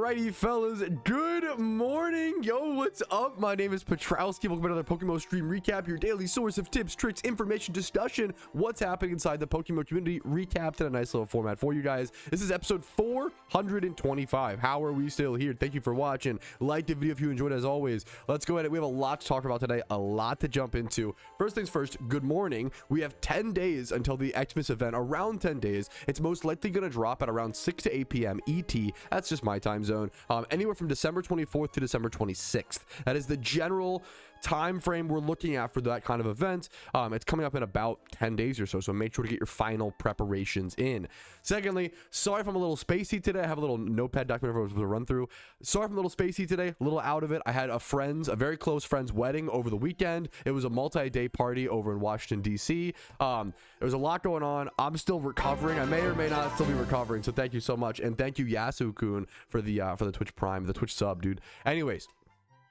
Alrighty, fellas, good morning. Yo, what's up? My name is Patrouski. Welcome to another PokeMMO stream recap, your daily source of tips, tricks, information, discussion, what's happening inside the PokeMMO community, recapped in a nice little format for you guys. This is episode 425. How are we still here? Thank you for watching. Like the video if you enjoyed, as always. Let's go ahead. We have a lot to talk about today, a lot to jump into. First things first, good morning. We have 10 days until the Xmas event, around 10 days. It's most likely going to drop at around 6 to 8 p.m. ET. That's just my time zone. Anywhere from December 24th to December 26th. That is the general time frame we're looking at for that kind of event. It's coming up in about 10 days or so make sure to get your final preparations in. Secondly, sorry if I'm a little spacey today. I have a little notepad document I was going to run through. Sorry if I'm a little spacey today, a little out of it. I had a very close friend's wedding over the weekend. It was a multi-day party over in Washington, DC. There was a lot going on. I'm still recovering. I may or may not still be recovering, so thank you so much, and thank you Yasu-kun for the Twitch Prime, the Twitch sub, dude. Anyways,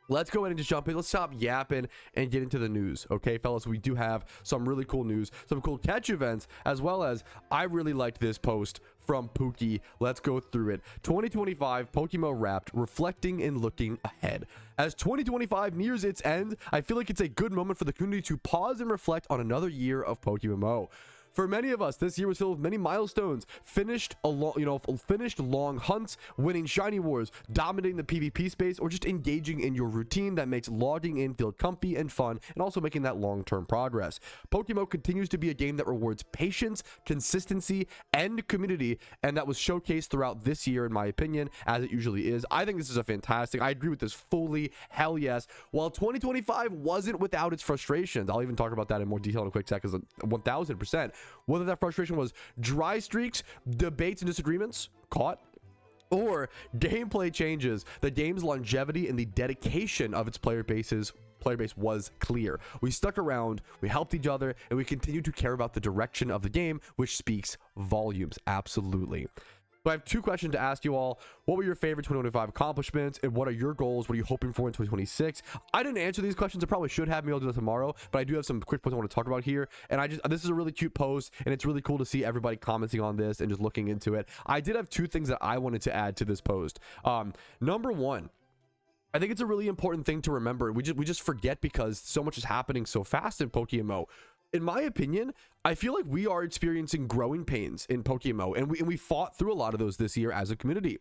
let's go ahead and just jump in. Let's stop yapping and get into the news. Okay, fellas, we do have some really cool news, some cool catch events, as well as I really liked this post from Pookie. Let's go through it. 2025 PokeMMO Wrapped, reflecting and looking ahead. As 2025 nears its end, I feel like it's a good moment for the community to pause and reflect on another year of PokeMMO. For many of us, this year was filled with many milestones. Finished long hunts, winning shiny wars, dominating the PvP space, or just engaging in your routine that makes logging in feel comfy and fun, and also making that long-term progress. PokeMMO continues to be a game that rewards patience, consistency, and community, and that was showcased throughout this year, in my opinion, as it usually is. I think this is a fantastic. I agree with this fully. Hell yes. While 2025 wasn't without its frustrations, I'll even talk about that in more detail in a quick second, 1000%. Whether that frustration was dry streaks, debates and disagreements, caught, or gameplay changes, the game's longevity and the dedication of its player base was clear. We stuck around, we helped each other, and we continue to care about the direction of the game, which speaks volumes. Absolutely. So I have two questions to ask you all. What were your favorite 2025 accomplishments, and what are your goals? What are you hoping for in 2026? I didn't answer these questions. I probably should have. Maybe I'll do that tomorrow, but I do have some quick points I want to talk about here. And this is a really cute post, and it's really cool to see everybody commenting on this and just looking into it. I did have two things that I wanted to add to this post. Number one, I think it's a really important thing to remember. We just forget because so much is happening so fast in PokeMMO. In my opinion, I feel like we are experiencing growing pains in PokeMMO, and we fought through a lot of those this year as a community.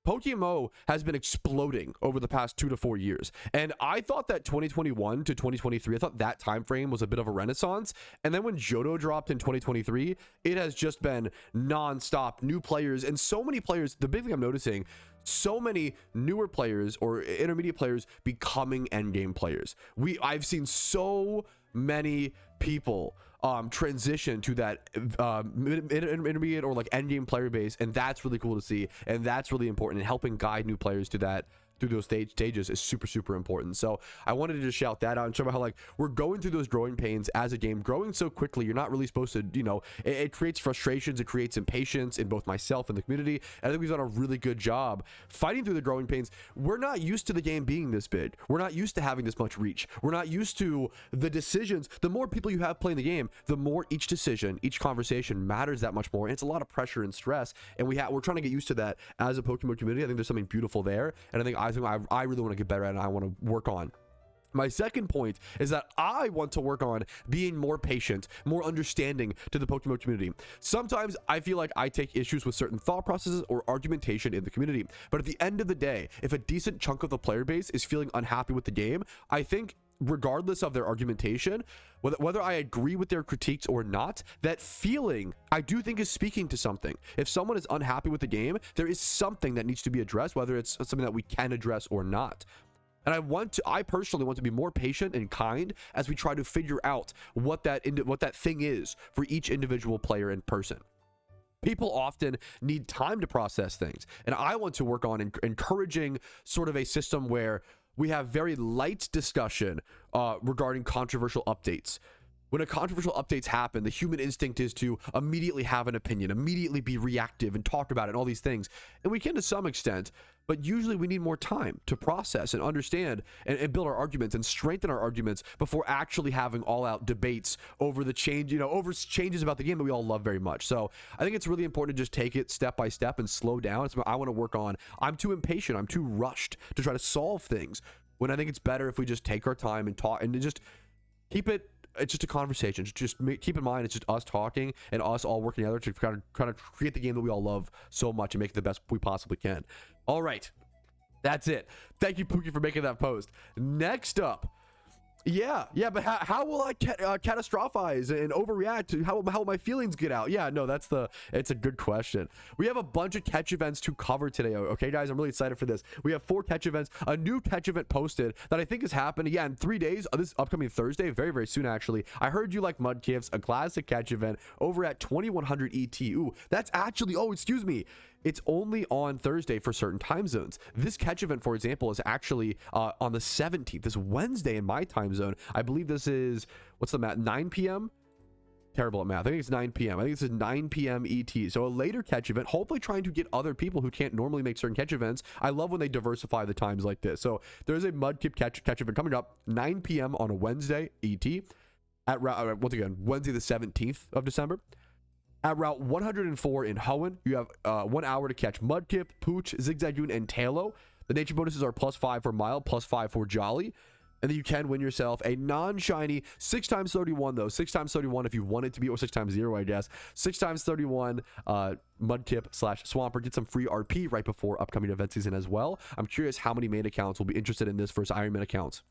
PokeMMO has been exploding over the past 2 to 4 years, and I thought that 2021 to 2023, I thought that time frame was a bit of a renaissance. And then when Johto dropped in 2023, it has just been non-stop new players, and so many players. The big thing I'm noticing, so many newer players or intermediate players becoming endgame players. I've seen so many people transition to that intermediate or like endgame player base, and that's really cool to see, and that's really important, and helping guide new players to that through those stages is super important. So I wanted to just shout that out and show about how, like, we're going through those growing pains as a game, growing so quickly. You're not really supposed to, it creates frustrations, it creates impatience in both myself and the community, and I think we've done a really good job fighting through the growing pains. We're not used to the game being this big. We're not used to having this much reach. We're not used to the decisions. The more people you have playing the game, the more each decision, each conversation matters that much more, and it's a lot of pressure and stress, and we're trying to get used to that as a PokeMMO community. I think there's something beautiful there, and I think I really want to get better at it, and I want to work on. My second point is that I want to work on being more patient, more understanding to the PokeMMO community. Sometimes I feel like I take issues with certain thought processes or argumentation in the community, but at the end of the day, if a decent chunk of the player base is feeling unhappy with the game, I think regardless of their argumentation, whether I agree with their critiques or not, that feeling I do think is speaking to something. If someone is unhappy with the game, there is something that needs to be addressed, whether it's something that we can address or not. And I personally want to be more patient and kind as we try to figure out what that thing is for each individual player and person. People often need time to process things, and I want to work on encouraging sort of a system where we have very light discussion regarding controversial updates. when a controversial updates happen, the human instinct is to immediately have an opinion, immediately be reactive and talk about it and all these things. And we can to some extent, but usually we need more time to process and understand and build our arguments and strengthen our arguments before actually having all-out debates over the change, over changes about the game that we all love very much. So I think it's really important to just take it step by step and slow down. It's what I want to work on. I'm too impatient. I'm too rushed to try to solve things, when I think it's better if we just take our time and talk and just keep it. It's just a conversation. Just keep in mind, it's just us talking and us all working together to kind of create the game that we all love so much and make it the best we possibly can. All right, that's it. Thank you, Pookie, for making that post. Next up, but how will I catastrophize and overreact? How will my feelings get out? Yeah, no, it's a good question. We have a bunch of catch events to cover today. Okay, guys, I'm really excited for this. We have 4 catch events, a new catch event posted that I think is happening, in 3 days. This upcoming Thursday, very, very soon, actually. I heard you like Mudkips, a classic catch event over at 2100 ET. Ooh, that's actually, excuse me. It's only on Thursday for certain time zones. This catch event, for example, is actually on the 17th. This Wednesday in my time zone. I believe this is, what's the math? 9 p.m.? Terrible at math. I think it's 9 p.m. I think this is 9 p.m. ET. So a later catch event, hopefully trying to get other people who can't normally make certain catch events. I love when they diversify the times like this. So there's a Mudkip catch event coming up 9 p.m. on a Wednesday ET at, once again, Wednesday the 17th of December. At Route 104 in Hoenn, you have 1 hour to catch Mudkip, Pooch, Zigzagoon, and Talo. The nature bonuses are +5 for Mild, +5 for Jolly. And then you can win yourself a non-shiny 6x31, though. 6x31 if you want it to be, or 6x0, I guess. 6x31 Mudkip/Swampert. Get some free RP right before upcoming event season as well. I'm curious how many main accounts will be interested in this versus Iron Man accounts.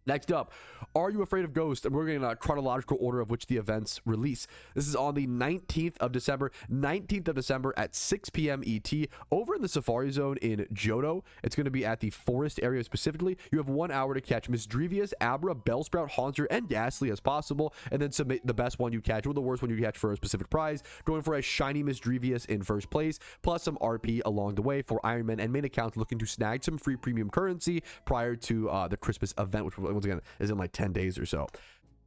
Next up, Are You Afraid of Ghosts? And we're going in a chronological order of which the events release. This is on the 19th of December. 19th of December at 6 p.m. ET over in the Safari Zone in Johto. It's going to be at the forest area specifically. You have 1 hour to catch Misdrevious, Abra, Bellsprout, Haunter, and Ghastly as possible. And then submit the best one you catch or the worst one you catch for a specific prize. Going for a shiny Misdrevious in first place, plus some RP along the way for Iron Man and main accounts looking to snag some free premium currency prior to the Christmas event, which once again is in like 10 days or so.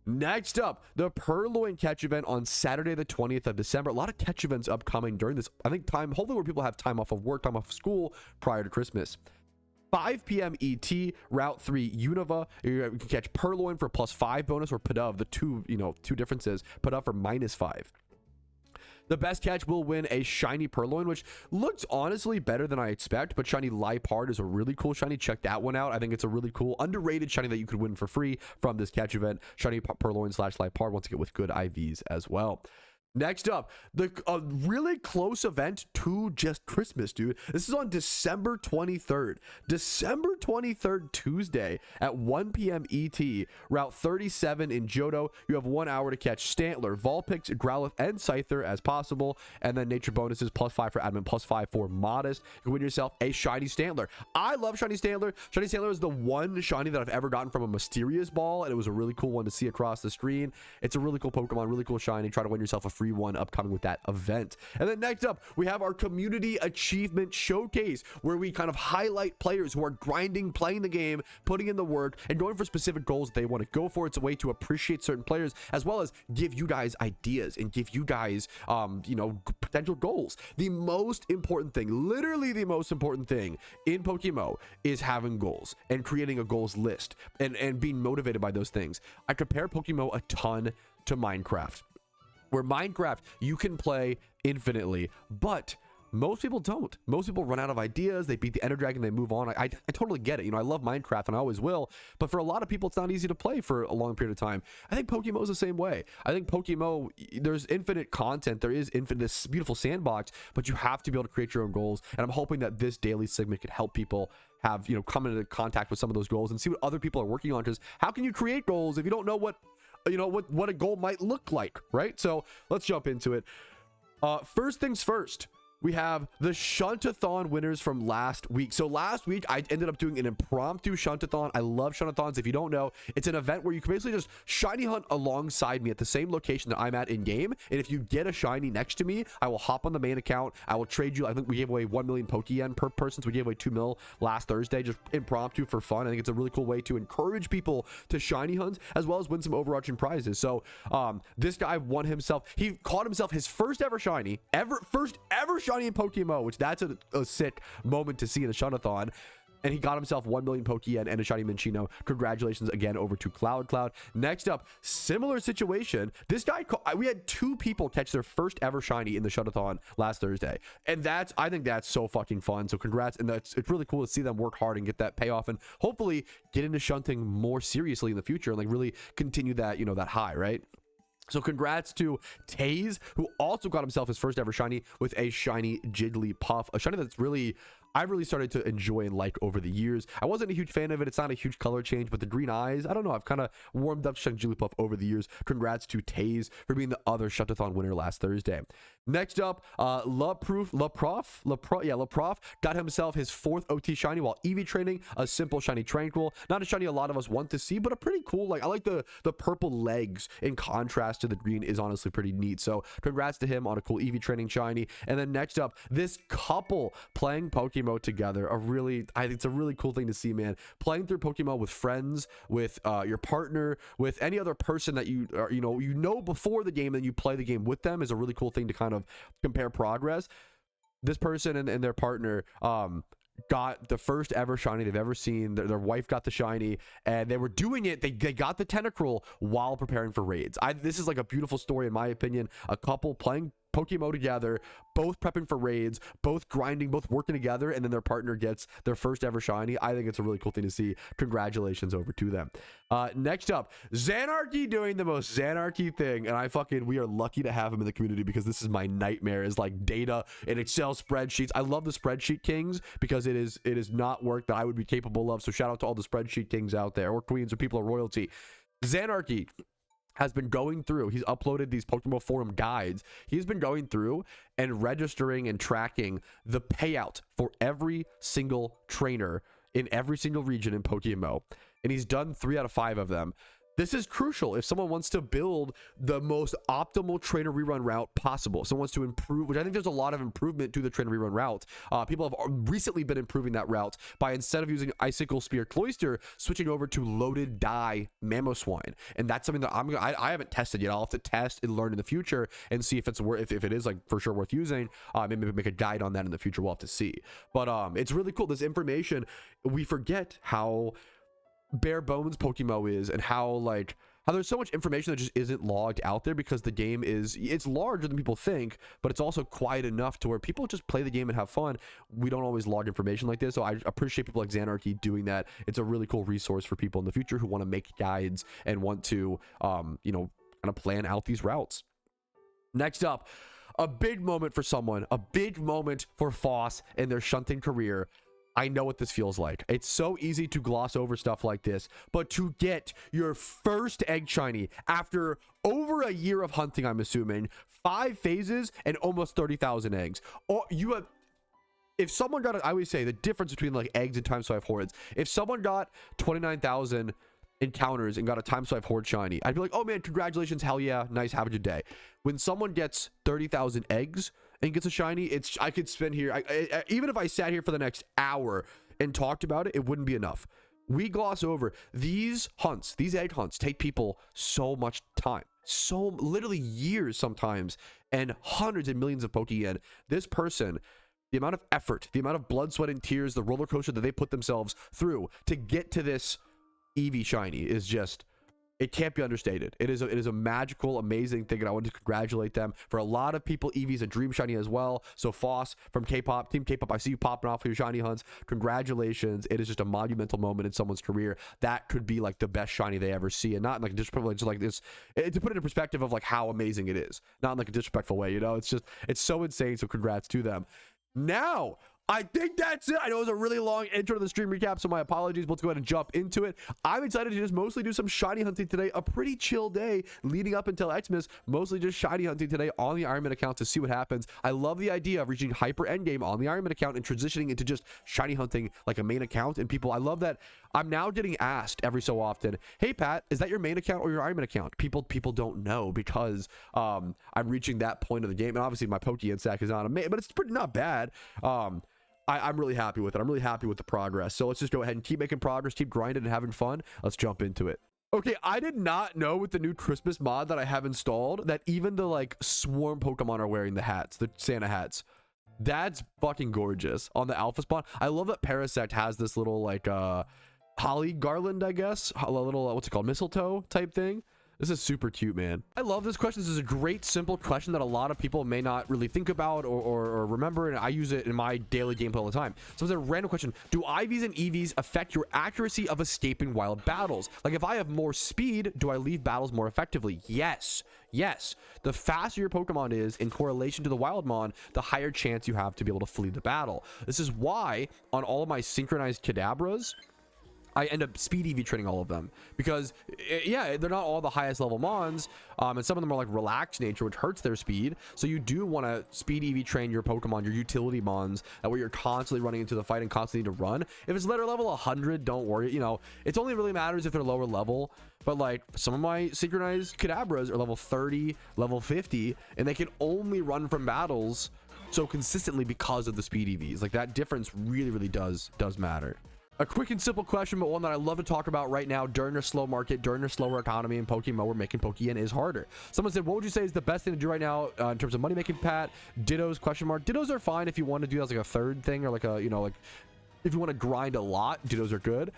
Next up, the Purloin catch event on Saturday the 20th of December. A lot of catch events upcoming during this, I think, time, hopefully where people have time off of work, time off of school prior to Christmas. 5 p.m. ET, Route 3 Unova. You can catch Purloin for +5 bonus, or Pidove, the two differences. Pidove for -5. The best catch will win a shiny Purloin, which looks honestly better than I expect, but shiny Liepard is a really cool shiny. Check that one out. I think it's a really cool, underrated shiny that you could win for free from this catch event. Shiny Purloin/Liepard, once again with good IVs as well. Next up, a really close event to just Christmas, dude. This is on December 23rd. December 23rd, Tuesday at 1 p.m. ET, Route 37 in Johto. You have 1 hour to catch Stantler, Vulpix, Growlithe, and Scyther as possible. And then nature bonuses, +5 for Adamant, +5 for Modest. You can win yourself a shiny Stantler. I love shiny Stantler. Shiny Stantler is the one shiny that I've ever gotten from a Mysterious Ball, and it was a really cool one to see across the screen. It's a really cool Pokemon, really cool shiny. Try to win yourself a free one upcoming with that event. And then next up, we have our community achievement showcase, where we kind of highlight players who are grinding, playing the game, putting in the work, and going for specific goals that they want to go for. It's a way to appreciate certain players, as well as give you guys ideas and give you guys potential goals. The most important thing, literally the most important thing in PokeMMO is having goals and creating a goals list and being motivated by those things. I compare PokeMMO a ton to Minecraft, where Minecraft you can play infinitely, but most people don't. Most people run out of ideas. They beat the Ender Dragon, they move on. I totally get it. I love Minecraft and I always will, but for a lot of people it's not easy to play for a long period of time. I think PokeMMO is the same way. I think PokeMMO, there's infinite content, there is this beautiful sandbox, but you have to be able to create your own goals. And I'm hoping that this daily segment could help people have come into contact with some of those goals and see what other people are working on. Because how can you create goals if you don't know what a goal might look like, right? So let's jump into it. First things first, we have the Shuntathon winners from last week. So last week, I ended up doing an impromptu Shuntathon. I love Shuntathons. If you don't know, it's an event where you can basically just shiny hunt alongside me at the same location that I'm at in game. And if you get a shiny next to me, I will hop on the main account. I will trade you. I think we gave away 1 million Pokeyen per person. So we gave away 2 mil last Thursday, just impromptu for fun. I think it's a really cool way to encourage people to shiny hunt as well as win some overarching prizes. So this guy won himself. He caught himself his first ever shiny, first ever shiny in PokeMMO, which that's a sick moment to see in a Shunathon. And he got himself 1 million Pokeyen and a shiny Minchino. Congratulations again over to Cloud. Next up, similar situation. This guy, we had 2 people catch their first ever shiny in the Shunathon last Thursday. And I think that's so fucking fun. So congrats. And it's really cool to see them work hard and get that payoff and hopefully get into shunting more seriously in the future and like really continue that, you know, that high, right? So congrats to Taze, who also got himself his first ever shiny with a shiny Jigglypuff, a shiny that's I've really started to enjoy and like over the years. I wasn't a huge fan of it. It's not a huge color change, but the green eyes, I don't know. I've kind of warmed up to Jigglypuff over the years. Congrats to Taze for being the other Shuntathon winner last Thursday. Next up, LaProf got himself his 4th OT shiny while EV training, a simple shiny Tranquil. Not a shiny a lot of us want to see, but a pretty cool, like I like the purple legs in contrast to the green is honestly pretty neat. So congrats to him on a cool EV training shiny. And then next up, this couple playing PokeMMO together, I think it's a really cool thing to see, man. Playing through PokeMMO with friends, with your partner, with any other person that you know before the game, and you play the game with them is a really cool thing to kind of compare progress. This person and their partner got the first ever shiny they've ever seen. Their wife got the shiny, and they were doing it. They got the Tentacruel while preparing for raids. This is like a beautiful story in my opinion. A couple playing PokeMMO together, both prepping for raids, both grinding, both working together, and then their partner gets their first ever shiny. I think it's a really cool thing to see. Congratulations over to them. Next up, Xanarchy doing the most Xanarchy thing, and we are lucky to have him in the community because this is my nightmare, is like data and Excel spreadsheets. I love the spreadsheet kings because it is not work that I would be capable of. So shout out to all the spreadsheet kings out there, or queens, or people of royalty. Xanarchy has been going through, he's uploaded these PokeMMO forum guides. He's been going through and registering and tracking the payout for every single trainer in every single region in PokeMMO, and he's done 3 out of 5 of them. This is crucial if someone wants to build the most optimal trainer rerun route possible. Someone wants to improve, which I think there's a lot of improvement to the trainer rerun route. People have recently been improving that route by, instead of using Icicle Spear Cloyster, switching over to Loaded Die Mamoswine. And that's something that I haven't tested yet. I'll have to test and learn in the future and see if it's worth, if it is like for sure worth using. Maybe make a guide on that in the future. We'll have to see. But it's really cool. This information, we forget how bare bones PokeMMO is, and how there's so much information that just isn't logged out there because the game it's larger than people think, but it's also quiet enough to where people just play the game and have fun. We don't always log information like this, so I appreciate people like Xanarchy doing that. It's a really cool resource for people in the future who want to make guides and want to kind of plan out these routes. Next up, a big moment for someone, a big moment for Foss in their shunting career. I know what this feels like. It's so easy to gloss over stuff like this, but to get your first egg shiny after over a year of hunting, I'm assuming 5 phases and almost 30,000 eggs, or you have, if someone got, I always say the difference between like eggs and times 5 hordes, if someone got 29,000 encounters and got a times 5 horde shiny, I'd be like, oh man, congratulations, hell yeah, nice, have a good day. When someone gets 30,000 eggs and gets a shiny, I could spend here, even if I sat here for the next hour and talked about it, it wouldn't be enough. We gloss over these hunts. These egg hunts take people so much time, so literally years sometimes, and hundreds and millions of Pokeyen. This person, the amount of effort, the amount of blood, sweat, and tears, the roller coaster that they put themselves through to get to this Eevee shiny is just, it can't be understated. It is a magical, amazing thing, and I want to congratulate them. For a lot of people, Eevee's a dream shiny as well. So Foss from K-pop, Team K-pop, I see you popping off for your shiny hunts. Congratulations. It is just a monumental moment in someone's career. That could be like the best shiny they ever see, and not in like disrespectful, just like this, to put it in perspective of like how amazing it is, not in like a disrespectful way, you know. It's so insane. So congrats to them. Now, I think that's it. I know it was a really long intro to the stream recap, so my apologies. Let's go ahead and jump into it. I'm excited to just mostly do some shiny hunting today. A pretty chill day leading up until Xmas. Mostly just shiny hunting today on the Ironman account to see what happens. I love the idea of reaching hyper endgame on the Ironman account and transitioning into just shiny hunting like a main account. And people, I love that I'm now getting asked every so often, hey Pat, is that your main account or your Ironman account? People don't know because I'm reaching that point of the game. And obviously my Pokeyen stack is not a main, but it's pretty not bad. I'm really happy with it. I'm really happy with the progress. So let's just go ahead and keep making progress, keep grinding and having fun. Let's jump into it. Okay, I did not know with the new Christmas mod that I have installed that even the like swarm Pokemon are wearing the hats, the Santa hats. That's fucking gorgeous on the alpha spawn. I love that Parasect has this little like holly garland, I guess, a little what's it called, mistletoe type thing. This is super cute, man. I love this question. This is a great, simple question that a lot of people may not really think about or remember, and I use it in my daily gameplay all the time. So it's a random question. Do IVs and EVs affect your accuracy of escaping wild battles? Like if I have more speed, do I leave battles more effectively? Yes. Yes. The faster your Pokemon is in correlation to the Wildmon, the higher chance you have to be able to flee the battle. This is why on all of my synchronized Kadabras, I end up speed EV training all of them because yeah, they're not all the highest level mons, and some of them are like relaxed nature, which hurts their speed. So you do want to speed EV train your Pokemon, your utility mons, that where you're constantly running into the fight and constantly need to run. If it's letter level 100, don't worry. You know, it's only really matters if they're lower level. But like some of my synchronized Kadabras are level 30, level 50, and they can only run from battles so consistently because of the speed EVs. Like that difference really does matter. A quick and simple question, but one that I love to talk about right now during a slow market, during a slower economy in Pokemon, where making Pokeyen is harder. Someone said, what would you say is the best thing to do right now in terms of money making, Pat? Dittos, question mark. Dittos are fine if you want to do that as like a third thing or like a, you know, like if you want to grind a lot, dittos are good.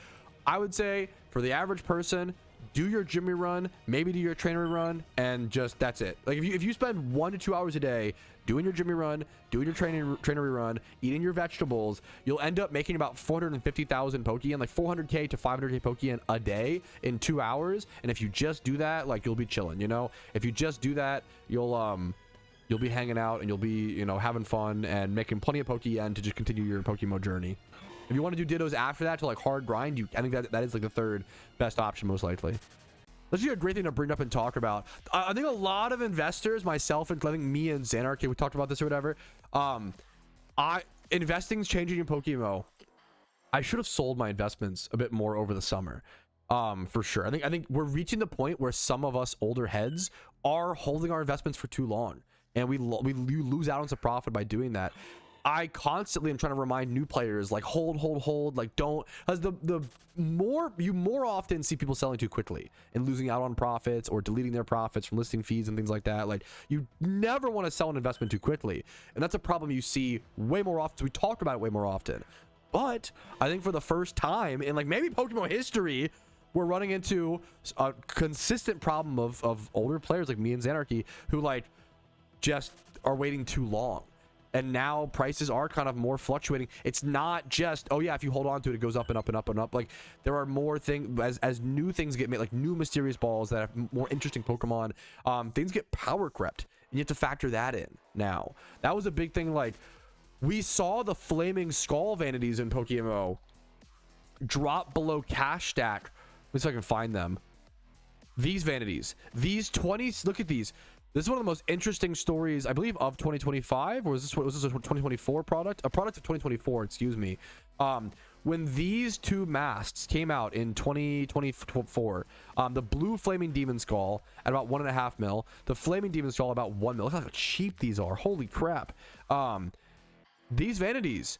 I would say for the average person, do your Jimmy run, maybe do your trainer run, and just that's it. Like if you spend 1 to 2 hours a day doing your Jimmy run, doing your trainer run, eating your vegetables, you'll end up making about 450,000 Pokeyen, like 400k to 500k Pokeyen a day in 2 hours. And if you just do that, like you'll be chilling, you know. If you just do that, you'll be hanging out and you'll be, you know, having fun and making plenty of Pokeyen to just continue your PokeMMO journey. If you want to do dittos after that to like hard grind, I think that is like the third best option most likely. Let's do a great thing to bring up and talk about. I think a lot of investors, myself including me and Xanarchy, we talked about this or whatever. Investing's changing in PokeMMO. I should have sold my investments a bit more over the summer. For sure. I think we're reaching the point where some of us older heads are holding our investments for too long, and we lose out on some profit by doing that. I constantly am trying to remind new players like hold, like don't, because you more often see people selling too quickly and losing out on profits or deleting their profits from listing fees and things like that. Like you never want to sell an investment too quickly, and that's a problem you see way more often. So we talk about it way more often, but I think for the first time in like maybe Pokemon history, we're running into a consistent problem of older players like me and Xanarchy who like just are waiting too long. And now prices are kind of more fluctuating. It's not just, oh yeah, if you hold on to it, it goes up and up and up and up. Like there are more things as new things get made, like new mysterious balls that have more interesting Pokemon. Things get power crept, and you have to factor that in now. That was a big thing. Like we saw the flaming skull vanities in PokeMMO drop below cash stack. Let me see if I can find them. These vanities, these 20s. Look at these. This is one of the most interesting stories, I believe, of 2025, or was this a 2024 product? A product of 2024, excuse me. When these two masks came out in 2024, the blue flaming demon skull at about 1.5 mil, the flaming demon skull about 1 mil. Look how cheap these are. Holy crap. These vanities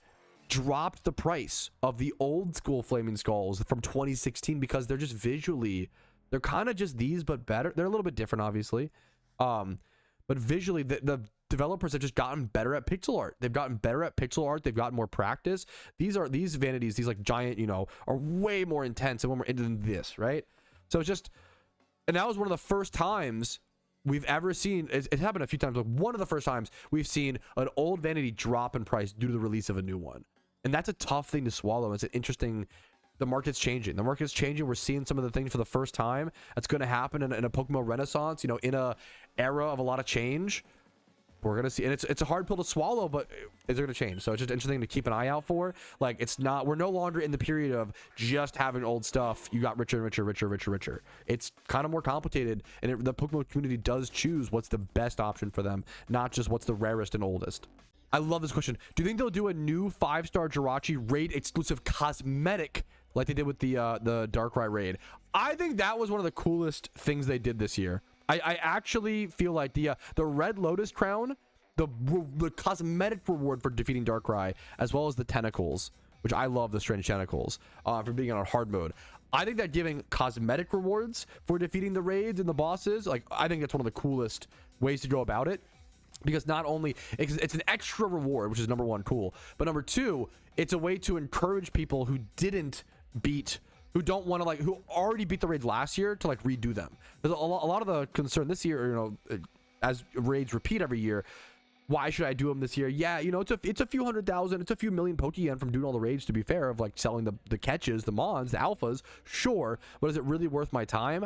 dropped the price of the old school flaming skulls from 2016 because they're just visually, they're kind of just these, but better. They're a little bit different, obviously. But visually the developers have just gotten better at pixel art. They've gotten better at pixel art. They've gotten more practice. These vanities, these like giant, you know, are way more intense and way more into than this, right? So it's just, and that was one of the first times we've ever seen, it happened a few times, but one of the first times we've seen an old vanity drop in price due to the release of a new one. And that's a tough thing to swallow. It's an interesting, the market's changing. We're seeing some of the things for the first time. That's going to happen in a PokeMMO renaissance, you know, in a era of a lot of change. we're gonna see, and it's a hard pill to swallow, but is it gonna change? So it's just interesting to keep an eye out for. Like, we're no longer in the period of just having old stuff. You got richer and richer. It's kind of more complicated, and the Pokemon community does choose what's the best option for them, not just what's the rarest and oldest. I love this question. Do you think they'll do a new 5-star Jirachi raid exclusive cosmetic like they did with the Darkrai raid? I think that was one of the coolest things they did this year. I actually feel like the Red Lotus crown, the cosmetic reward for defeating Darkrai, as well as the tentacles, which I love, the strange tentacles, for being on hard mode. I think that giving cosmetic rewards for defeating the raids and the bosses, like, I think that's one of the coolest ways to go about it, because not only it's an extra reward, which is number one, cool, but number two, it's a way to encourage people who don't want to, like, who already beat the raids last year, to like redo them. There's a lot of the concern this year, you know, as raids repeat every year. Why should I do them this year? Yeah, you know, it's a few 100,000, it's a few million Pokeyen from doing all the raids, to be fair, of like selling the catches, the mons, the alphas, sure, but is it really worth my time?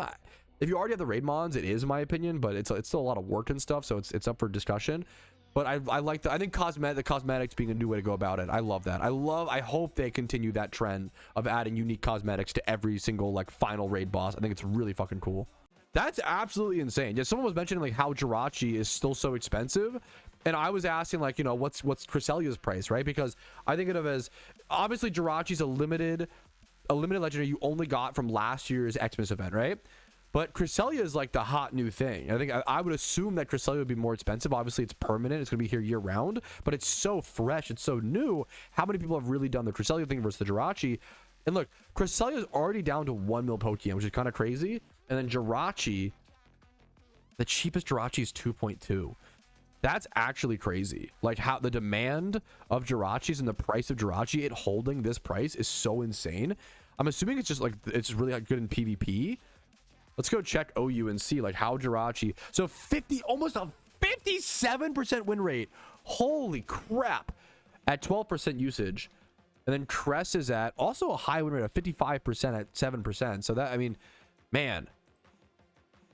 If you already have the raid mons, it is, in my opinion, but it's still a lot of work and stuff, so it's up for discussion. But I think the cosmetics being a new way to go about it. I love that. I hope they continue that trend of adding unique cosmetics to every single like final raid boss. I think it's really fucking cool. That's absolutely insane. Yeah, someone was mentioning like how Jirachi is still so expensive, and I was asking, like, you know, what's Cresselia's price, right? Because I think of it as, obviously Jirachi's a limited legendary you only got from last year's Xmas event, right? But Cresselia is like the hot new thing. I think I would assume that Cresselia would be more expensive. Obviously, it's permanent. It's going to be here year round, but it's so fresh. It's so new. How many people have really done the Cresselia thing versus the Jirachi? And look, Cresselia is already down to 1 mil Pokeyen, which is kind of crazy. And then Jirachi, the cheapest Jirachi is 2.2. That's actually crazy. Like, how the demand of Jirachis and the price of Jirachi, it holding this price is so insane. I'm assuming it's just like, it's really like good in PvP. Let's go check OU and see like how Jirachi. So almost a 57% win rate. Holy crap. At 12% usage. And then Cress is at also a high win rate of 55% at 7%. So that, I mean, man,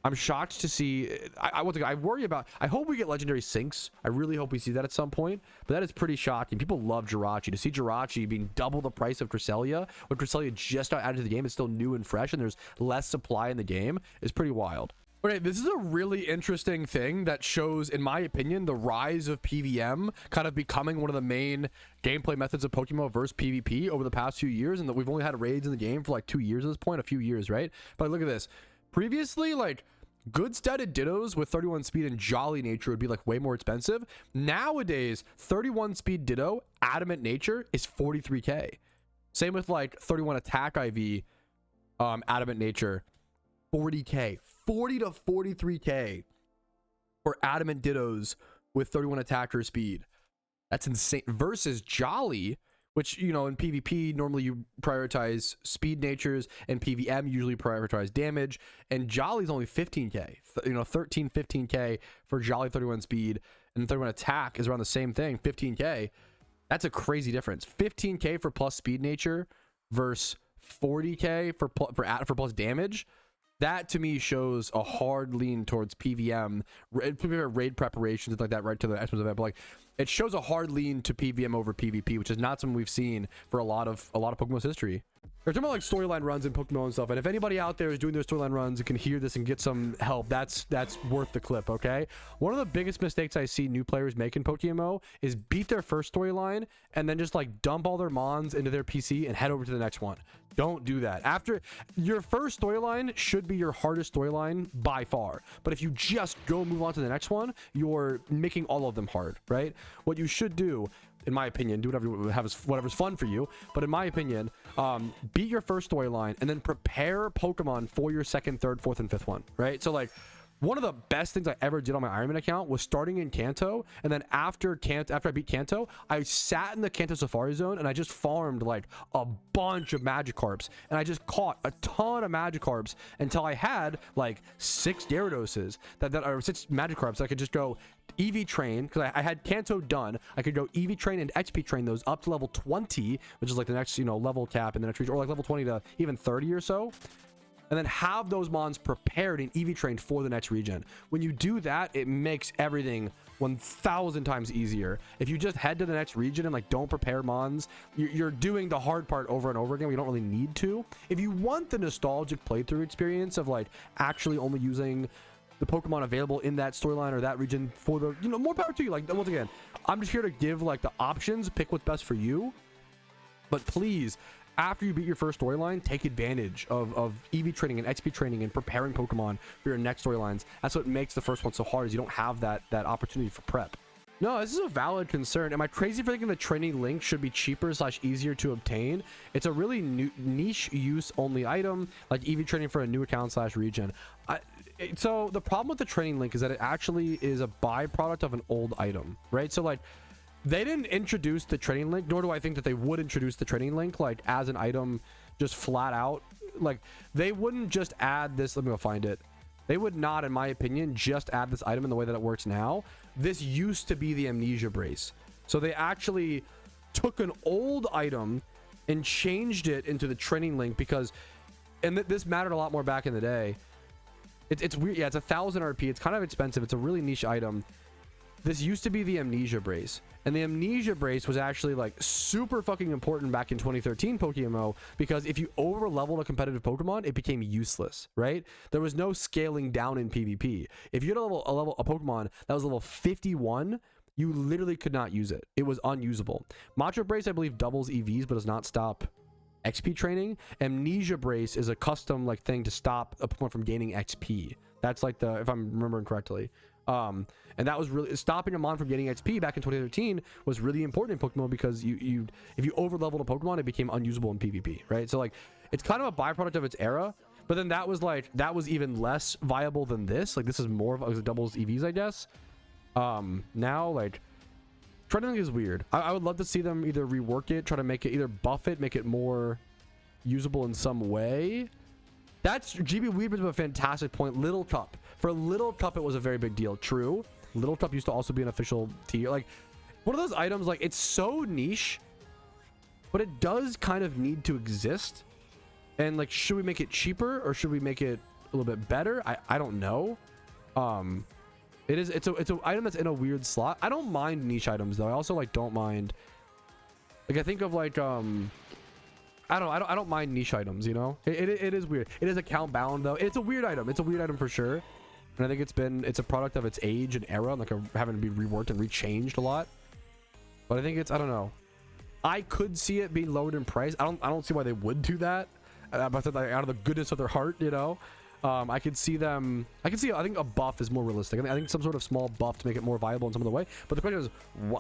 I'm shocked to see. I worry about, I hope we get legendary syncs. I really hope we see that at some point, but that is pretty shocking. People love Jirachi. To see Jirachi being double the price of Cresselia, when Cresselia just got added to the game, it's still new and fresh, and there's less supply in the game, is pretty wild. Okay, this is a really interesting thing that shows, in my opinion, the rise of PVM kind of becoming one of the main gameplay methods of Pokemon versus PvP over the past few years, and that we've only had raids in the game for like 2 years at this point, a few years, right? But look at this. Previously, like, good statted Dittos with 31 speed and Jolly Nature would be like way more expensive. Nowadays, 31 speed Ditto, Adamant Nature is 43k. Same with like 31 attack IV, Adamant Nature, 40k. 40 to 43k for Adamant Dittos with 31 attacker speed. That's insane. Versus Jolly, which, you know, in PvP, normally you prioritize speed natures, and PVM usually prioritize damage, and Jolly's only 15k, you know, 13, 15k for Jolly 31 speed, and 31 attack is around the same thing, 15k. That's a crazy difference. 15k for plus speed nature versus 40k for plus damage. That to me shows a hard lean towards PVM, raid preparations, and like that, right to the Xmas event. But like, it shows a hard lean to PVM over PvP, which is not something we've seen for a lot of Pokemon's history. We're talking about like storyline runs in Pokemon and stuff, and if anybody out there is doing their storyline runs and can hear this and get some help, that's worth the clip. Okay, one of the biggest mistakes I see new players make in PokeMMO is beat their first storyline and then just like dump all their mons into their PC and head over to the next one. Don't do that. After your first storyline should be your hardest storyline by far, but if you just go move on to the next one, you're making all of them hard, right? What you should do, in my opinion, do whatever's fun for you, but in my opinion, beat your first storyline and then prepare Pokemon for your second, third, fourth, and fifth one, right? So like, one of the best things I ever did on my Ironman account was starting in Kanto, and then after I beat Kanto, I sat in the Kanto Safari Zone and I just farmed like a bunch of Magikarps, and I just caught a ton of Magikarps until I had like 6 Gyarados or 6 Magikarps. I could just go EV train, because I had Kanto done. I could go EV train and XP train those up to level 20, which is like the next, you know, level cap in the next region, or like level 20 to even 30 or so. And and then have those mons prepared and EV trained for the next region. When you do that, it makes everything 1,000 times easier. If you just head to the next region and like don't prepare mons, you're doing the hard part over and over again. We don't really need to. If you want the nostalgic playthrough experience of like actually only using the Pokemon available in that storyline or that region for the, you know, more power to you. Like, once again, I'm just here to give like the options, pick what's best for you. But please, after you beat your first storyline, take advantage of EV training and XP training and preparing Pokemon for your next storylines. That's what makes the first one so hard, is you don't have that opportunity for prep. No, this is a valid concern. Am I crazy for thinking the training link should be cheaper / easier to obtain? It's a really niche use only item, like EV training for a new account / region. So the problem with the training link is that it actually is a byproduct of an old item, right? So like, they didn't introduce the training link, nor do I think that they would introduce the training link like as an item just flat out. Like, they wouldn't just add this. Let me go find it. They would not, in my opinion, just add this item in the way that it works now. This used to be the amnesia brace. So they actually took an old item and changed it into the training link because, and this mattered a lot more back in the day. It's weird. Yeah, it's 1,000 RP. It's kind of expensive. It's a really niche item. This used to be the amnesia brace, and the amnesia brace was actually like super fucking important back in 2013 PokeMMO, because if you over leveled a competitive Pokemon, it became useless, right? There was no scaling down in PvP. If you had a Pokemon that was level 51, you literally could not use it. It was unusable. Macho Brace, I believe, doubles EVs but does not stop XP training. Amnesia Brace is a custom like thing to stop a Pokemon from gaining XP. That's like the, if I'm remembering correctly. And that was really stopping a mon from getting XP back in 2013 was really important in Pokemon, because if you over leveled a Pokemon, it became unusable in PvP, right? So like, it's kind of a byproduct of its era, but then that was even less viable than this. Like, this is more of like doubles EVs, I guess. Now like, training is weird. I would love to see them either rework it, try to make it, either buff it, make it more usable in some way. That's GB Weed was a fantastic point. Little Cup. For Little Cup, it was a very big deal. True. Little Cup used to also be an official tier. Like, one of those items, like, it's so niche, but it does kind of need to exist. And like, should we make it cheaper or should we make it a little bit better? I don't know. It's an item that's in a weird slot. I don't mind niche items though. I also like don't mind, like, I think of like I don't mind niche items, you know. It is weird. It is account bound though. It's a weird item. It's a weird item for sure. And I think it's a product of its age and era, like having to be reworked and rechanged a lot. But I think I don't know. I could see it being lowered in price. I don't see why they would do that. But like, out of the goodness of their heart, you know. I could see them. I think a buff is more realistic. I think some sort of small buff to make it more viable in some other way. But the question is,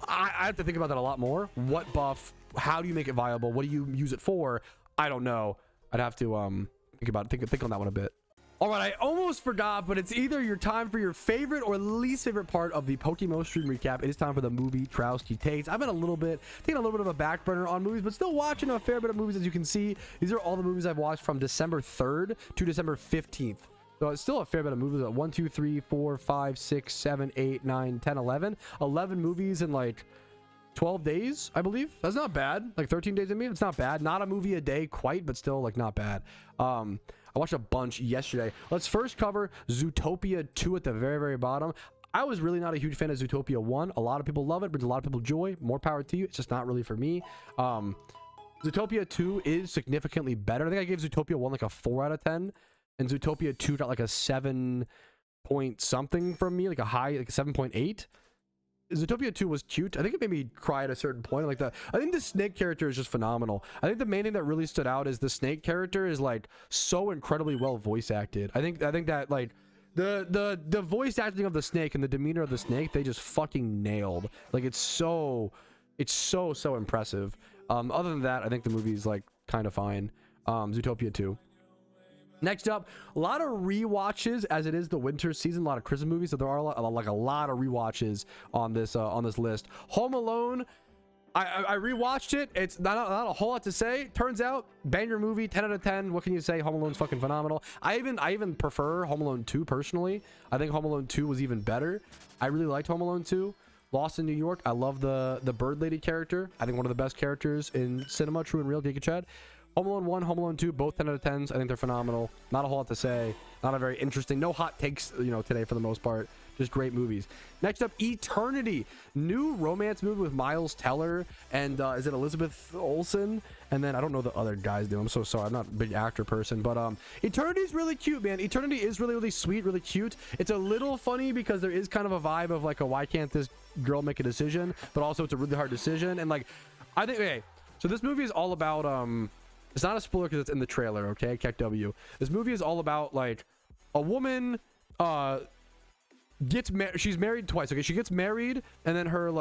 I have to think about that a lot more. What buff? How do you make it viable? What do you use it for? I don't know. I'd have to think on that one a bit. All right, I almost forgot, but it's either your time for your favorite or least favorite part of the PokeMMO stream recap. It is time for the Movietrouski takes. I've been taking a little bit of a back burner on movies, but still watching a fair bit of movies, as you can see. These are all the movies I've watched from December 3rd to December 15th. So it's still a fair bit of movies. 1, 2, 3, 4, 5, 6, 7, 8, 9, 10, 11. 11 movies in like 12 days, I believe. That's not bad. Like 13 days in me. It's not bad. Not a movie a day quite, but still like not bad. I watched a bunch yesterday. Let's first cover Zootopia 2 at the very, very bottom. I was really not a huge fan of Zootopia 1. A lot of people love it, brings a lot of people joy. More power to you. It's just not really for me. Zootopia 2 is significantly better. I think I gave Zootopia 1 like a 4 out of 10. And Zootopia 2 got like a 7 point something from me, like a high, like a 7.8. Zootopia 2 was cute. I think it made me cry at a certain point. Like I think the snake character is just phenomenal. I think the main thing that really stood out is the snake character is like so incredibly well voice acted. I think that like the voice acting of the snake and the demeanor of the snake, they just fucking nailed. Like it's so impressive. Other than that, I think the movie's like kind of fine. Zootopia 2. Next up, a lot of rewatches, as it is the winter season, a lot of Christmas movies, so there are a lot of rewatches on this list. Home Alone, I rewatched it. It's not a whole lot to say. Turns out, banger movie, 10 out of 10. What can you say? Home Alone's fucking phenomenal. I even prefer Home Alone 2 personally. I think Home Alone 2 was even better. I really liked Home Alone 2. Lost in New York, I love the bird lady character. I think one of the best characters in cinema, true and real, Giga Chad. Home Alone 1, Home Alone 2, both 10 out of 10s. I think they're phenomenal. Not a whole lot to say. Not a very interesting, no hot takes, you know, today for the most part. Just great movies. Next up, Eternity. New romance movie with Miles Teller and is it Elizabeth Olsen? And then I don't know the other guys' name. I'm so sorry. I'm not a big actor person, but Eternity is really cute, man. Eternity is really, really sweet, really cute. It's a little funny because there is kind of a vibe of like a why can't this girl make a decision, but also it's a really hard decision. And like, I think, okay, so this movie is all about it's not a spoiler because it's in the trailer, okay? Keck W. This movie is all about like a woman gets married. She's married twice, okay? She gets married and then her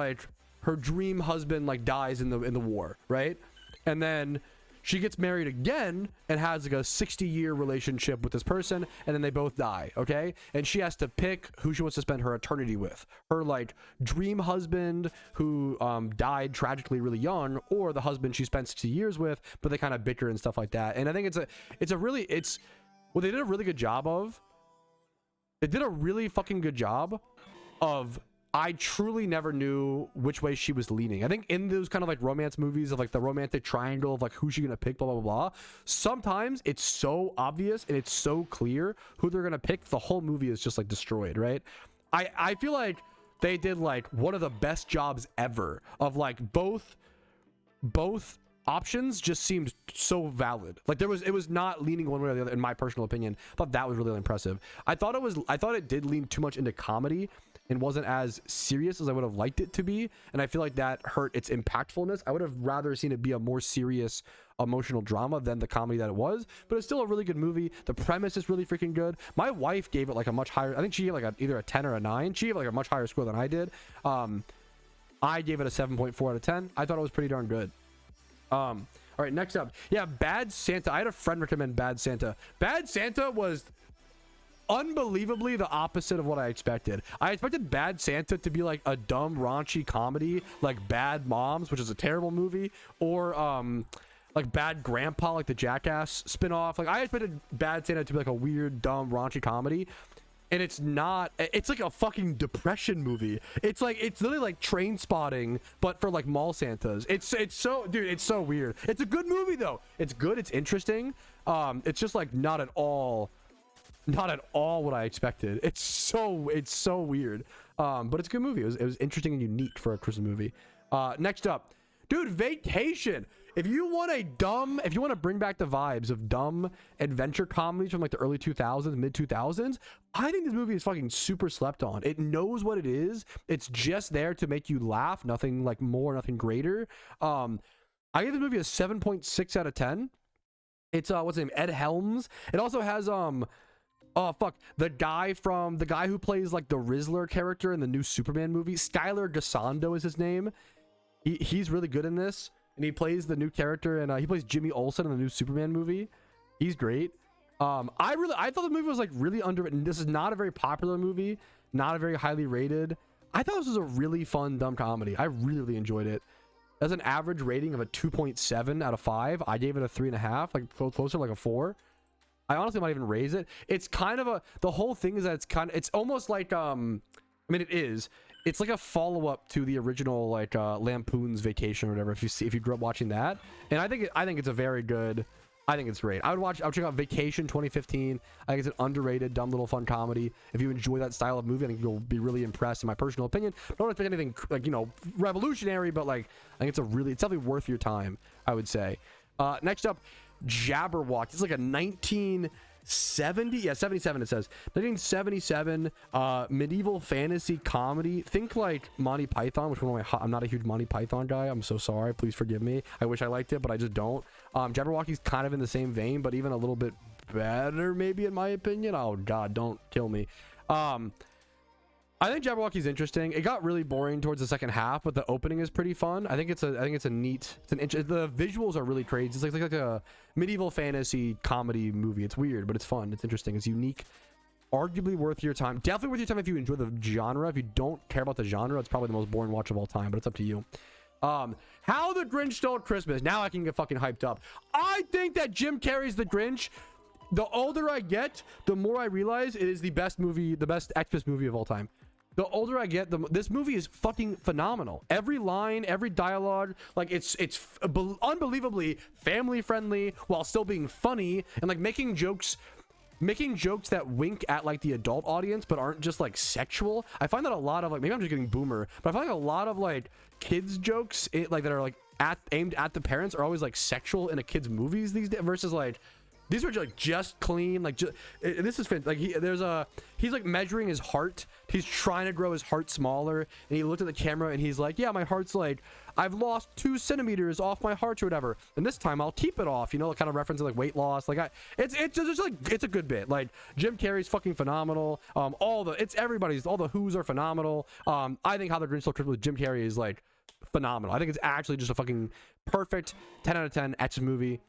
dream husband like dies in the war, right? And then she gets married again and has like a 60-year relationship with this person, and then they both die, okay? And she has to pick who she wants to spend her eternity with. Her like dream husband who died tragically really young, or the husband she spent 60 years with, but they kind of bicker and stuff like that. And I think what they did a really good job of. They did a really fucking good job of, I truly never knew which way she was leaning. I think in those kind of like romance movies of like the romantic triangle of like who's she gonna pick, blah blah blah, sometimes it's so obvious and it's so clear who they're gonna pick, the whole movie is just like destroyed, right? I feel like they did like one of the best jobs ever of like both options just seemed so valid. Like it was not leaning one way or the other, in my personal opinion. I thought that was really impressive. I thought it did lean too much into comedy and wasn't as serious as I would have liked it to be, and I feel like that hurt its impactfulness. I would have rather seen it be a more serious emotional drama than the comedy that it was, but it's still a really good movie. The premise is really freaking good. My wife gave it like a much higher, I think she gave like either a 10 or a 9. She gave like a much higher score than I did. I gave it a 7.4 out of 10. I thought it was pretty darn good. All right, next up, yeah, Bad Santa. I had a friend recommend Bad Santa. Bad Santa was unbelievably the opposite of what I expected. I expected Bad Santa to be like a dumb raunchy comedy like Bad Moms, which is a terrible movie, or like Bad Grandpa, like the Jackass spinoff. Like I expected Bad Santa to be like a weird dumb raunchy comedy, and it's not. It's like a fucking depression movie. It's literally like Train Spotting but for like mall Santas. It's so, dude, it's so weird. It's a good movie though. It's good, it's interesting. It's just like not at all what I expected. It's so weird, but it's a good movie. It was interesting and unique for a Christmas movie. Next up, dude, Vacation. If you want to bring back the vibes of dumb adventure comedies from like the early 2000s, mid 2000s, I think this movie is fucking super slept on. It knows what it is. It's just there to make you laugh, nothing like more, nothing greater. I gave this movie a 7.6 out of 10. It's what's his name, Ed Helms. It also has the guy who plays like the Rizzler character in the new Superman movie, Skylar Gassando is his name. He's really good in this, and he plays the new character, and he plays Jimmy Olsen in the new Superman movie. He's great. I thought the movie was like really underwritten. This is not a very popular movie, not a very highly rated. I thought this was a really fun dumb comedy. I really enjoyed it. As an average rating of a 2.7 out of 5, I gave it a 3.5, like closer like a 4. I honestly might even raise it. It's kind of the whole thing is that it's almost like I mean it is. It's like a follow-up to the original like Lampoon's Vacation or whatever, if you grew up watching that. And I think it's a very good, I think it's great. I would check out Vacation 2015. I think it's an underrated dumb little fun comedy. If you enjoy that style of movie, I think you'll be really impressed, in my personal opinion. Don't expect anything like, you know, revolutionary, but like I think it's definitely worth your time, I would say. Next up, Jabberwock. It's like a 77 it says 1977 medieval fantasy comedy. Think like Monty Python, which I'm not a huge Monty Python guy. I'm so sorry, please forgive me. I wish I liked it, but I just don't. Jabberwocky's kind of in the same vein, but even a little bit better maybe, in my opinion. Oh god, don't kill me. I think Jabberwocky's interesting. It got really boring towards the second half, but the opening is pretty fun. I think it's a neat. The visuals are really crazy. It's like a medieval fantasy comedy movie. It's weird, but it's fun. It's interesting. It's unique. Arguably worth your time. Definitely worth your time if you enjoy the genre. If you don't care about the genre, it's probably the most boring watch of all time. But it's up to you. How the Grinch Stole Christmas. Now I can get fucking hyped up. I think that Jim Carrey's The Grinch. The older I get, the more I realize it is the best movie, the best Xmas movie of all time. The older I get, this movie is fucking phenomenal. Every line, every dialogue, like it's unbelievably family friendly while still being funny and like making jokes that wink at like the adult audience but aren't just like sexual. I find that a lot of like, maybe I'm just getting boomer, but I find like a lot of like kids jokes like that are like aimed at the parents are always like sexual in a kid's movies these days versus like these were just clean, like this is like he's like measuring his heart. He's trying to grow his heart smaller, and he looked at the camera and he's like, yeah, my heart's like, I've lost 2 centimeters off my heart or whatever, and this time I'll keep it off, you know, kind of referencing like weight loss. Like it's just like, it's a good bit. Like Jim Carrey's fucking phenomenal. All the Who's are phenomenal. I think How the Grinch Stole Christmas with Jim Carrey is like phenomenal. I think it's actually just a fucking perfect 10 out of 10 X's movie.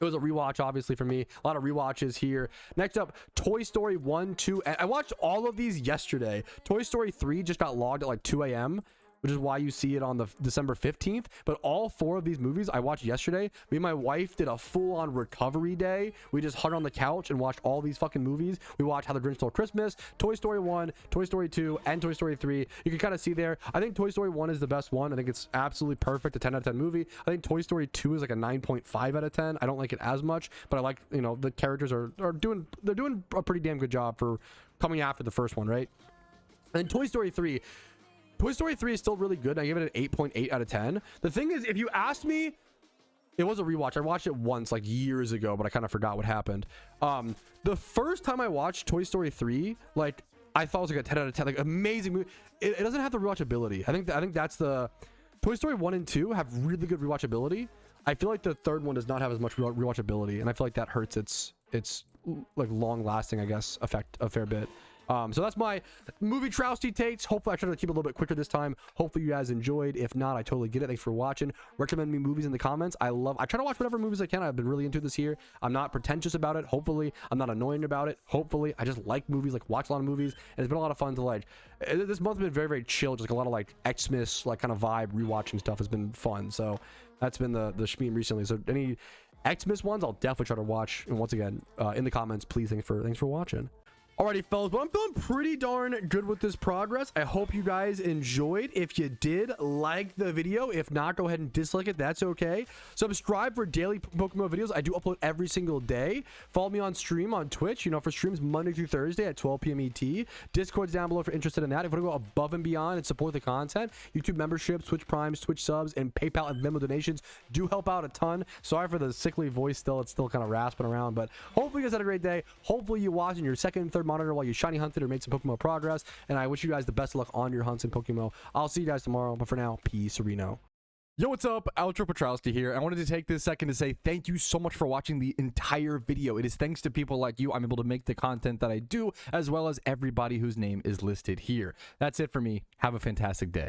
It was a rewatch, obviously, for me. A lot of rewatches here. Next up, Toy Story 1, 2, and I watched all of these yesterday. Toy Story 3 just got logged at like 2 a.m., which is why you see it on the December 15th. But all 4 of these movies I watched yesterday. Me and my wife did a full-on recovery day. We just hung on the couch and watched all these fucking movies. We watched How the Grinch Stole Christmas, Toy Story 1, Toy Story 2, and Toy Story 3. You can kind of see there. I think Toy Story 1 is the best one. I think it's absolutely perfect, a 10 out of 10 movie. I think Toy Story 2 is like a 9.5 out of 10. I don't like it as much, but I like, you know, the characters are doing a pretty damn good job for coming after the first one, right? And Toy Story 3 is still really good. I give it an 8.8 out of 10. The thing is, if you asked me, it was a rewatch. I watched it once like years ago, but I kind of forgot what happened. The first time I watched Toy Story 3, like I thought it was like a 10 out of 10, like amazing movie. It doesn't have the rewatchability. I think that's the Toy Story 1 and 2 have really good rewatchability. I feel like the third one does not have as much rewatchability, and I feel like that hurts its like long lasting, I guess, effect a fair bit. So that's my Movietrouski takes. Hopefully I tried to keep it a little bit quicker this time. Hopefully you guys enjoyed. If not, I totally get it. Thanks for watching. Recommend me movies in the comments. I try to watch whatever movies I can. I've been really into this year. I'm not pretentious about it. Hopefully I'm not annoying about it. Hopefully I just like movies, like watch a lot of movies, and it's been a lot of fun to like, this month's been very, very chill. Just like a lot of like Xmas, like kind of vibe, rewatching stuff has been fun. So that's been the schmeme recently. So any Xmas ones, I'll definitely try to watch. And once again, in the comments, please, thanks for watching. Alrighty, fellas, but I'm feeling pretty darn good with this progress. I hope you guys enjoyed. If you did, like the video. If not, go ahead and dislike it. That's okay. Subscribe for daily PokeMMO videos. I do upload every single day. Follow me on stream on Twitch, you know, for streams Monday through Thursday at 12 p.m. ET. Discord's down below if you're interested in that. If you want to go above and beyond and support the content, YouTube memberships, Twitch Primes, Twitch subs, and PayPal and Venmo donations do help out a ton. Sorry for the sickly voice still. It's still kind of rasping around, but hopefully you guys had a great day. Hopefully you watched in your second and third monitor while you shiny hunted or made some PokeMMO progress, and I wish you guys the best of luck on your hunts in PokeMMO. I'll see you guys tomorrow, but for now, peace, Reno. Yo, what's up? Outro Patrouski here. I wanted to take this second to say thank you so much for watching the entire video. It is thanks to people like you I'm able to make the content that I do, as well as everybody whose name is listed here. That's it for me. Have a fantastic day.